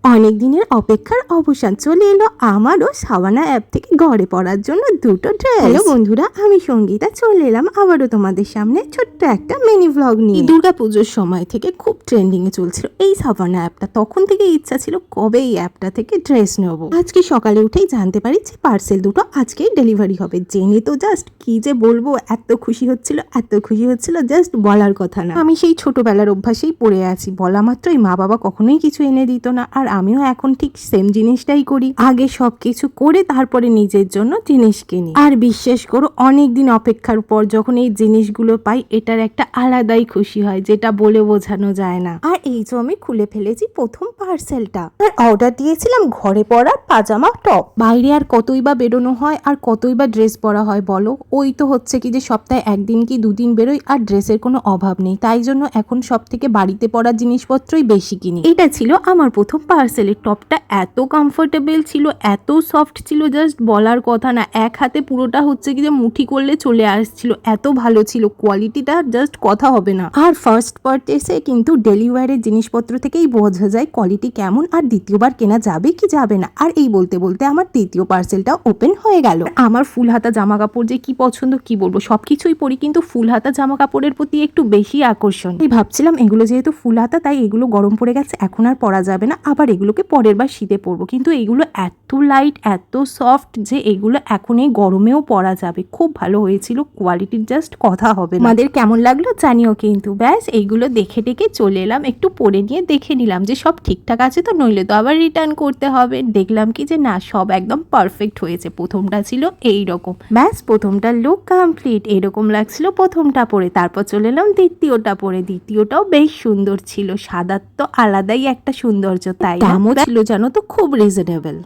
অনেক দিনের অপেক্ষার অবসান চলে এলো আমারও সাবানা অ্যাপ থেকে ঘরে পরার জন্য দুটো ড্রেস। হ্যালো বন্ধুরা, আমি সঙ্গীতা চলে এলাম আবারও তোমাদের সামনে ছোট্ট একটা মিনি ভ্লগ নিয়ে। দুর্গাপুজোর সময় থেকে খুব ট্রেন্ডিং এ চলছিল এই সাবানা অ্যাপটা। তখন থেকে ইচ্ছা ছিল কবে এই অ্যাপটা থেকে ড্রেস নেবো। আজকে সকালে উঠেই জানতে পারি যে পার্সেল দুটো আজকেই ডেলিভারি হবে। জেনে তো জাস্ট কি যে বলবো, এত খুশি হচ্ছিল জাস্ট বলার কথা না। আমি সেই ছোটবেলার অভ্যাসেই পড়ে আছি, বলা মাত্রই মা বাবা কখনোই কিছু এনে দিত না। আর আমিও এখন ঠিক সেম জিনিসটাই করি, আগে সবকিছু করে তারপরে নিজের জন্য জিনিস কিনি। আর বিশ্বাস করো, অনেকদিন অপেক্ষার পর যখন এই জিনিসগুলো পাই, এটার একটা আলাদাই খুশি হয় যেটা বলে বোঝানো যায় না। আর এই যে আমি খুলে ফেলেছি প্রথম পার্সেলটা, আর অর্ডার দিয়েছিলাম ঘরে পরার পাজামা টপ। বাইরে আর কতই বা বেরোনো হয় আর কতই বা ড্রেস পরা হয় বলো। ওই তো হচ্ছে কি যে সপ্তাহে একদিন কি দুদিন বেরোই, আর ড্রেসের কোনো অভাব নেই। তাই জন্য এখন সব থেকে বাড়িতে পরার জিনিসপত্রই বেশি কিনি। এটা ছিল আমার প্রথম পার্সেলের টপটা। এত কমফোর্টেবল ছিল, এত সফট ছিল, জাস্ট বলার কথা না। এক হাতে পুরোটা হচ্ছে কি যে মুঠি করলে চলে আসছিল, এত ভালো ছিল কোয়ালিটিটা, জাস্ট কথা হবে না। আর ফার্স্ট পারচেসে কিন্তু ডেলিভারির জিনিসপত্র থেকেই বোঝা যায় কোয়ালিটি কেমন, আর দ্বিতীয়বার কেনা যাবে কি যাবে না। আর এই বলতে বলতে আমার দ্বিতীয় পার্সেলটা ওপেন হয়ে গেল। আমার ফুল হাতা জামা কাপড় যে কি পছন্দ কি বলবো, সবকিছুই পরি, কিন্তু ফুল হাতা জামা কাপড়ের প্রতি একটু বেশি আকর্ষণ। এই ভাবছিলাম এগুলো যেহেতু ফুল হাতা, তাই এগুলো গরম পড়ে গেছে, এখন আর পরা যাবে না, আবার এগুলোকে পরের বার শীতে পরবো। কিন্তু এগুলো এত লাইট, এত সফট যে এগুলো এখন এই গরমেও পরা যাবে। খুব ভালো হয়েছিল, কোয়ালিটির জাস্ট কথা হবে না। আমাদের কেমন লাগলো জানিও কিন্তু। ব্যাস এইগুলো দেখে টেকে চলে এলাম, একটু পরে নিয়ে দেখে নিলাম যে সব ঠিকঠাক আছে তো, নইলে তো আবার রিটার্ন করতে হবে। দেখলাম কি যে না, সব একদম পারফেক্ট হয়েছে। প্রথমটা ছিল এইরকম, ব্যাস প্রথমটা লুক কমপ্লিট, এরকম লাগছিল প্রথমটা পরে। তারপর চলে এলাম দ্বিতীয়টা পরে, দ্বিতীয়টাও বেশ সুন্দর ছিল। সাদার তো আলাদাই একটা সৌন্দর্য, তাই দামও ছিল জানো তো খুব রিজনেবল।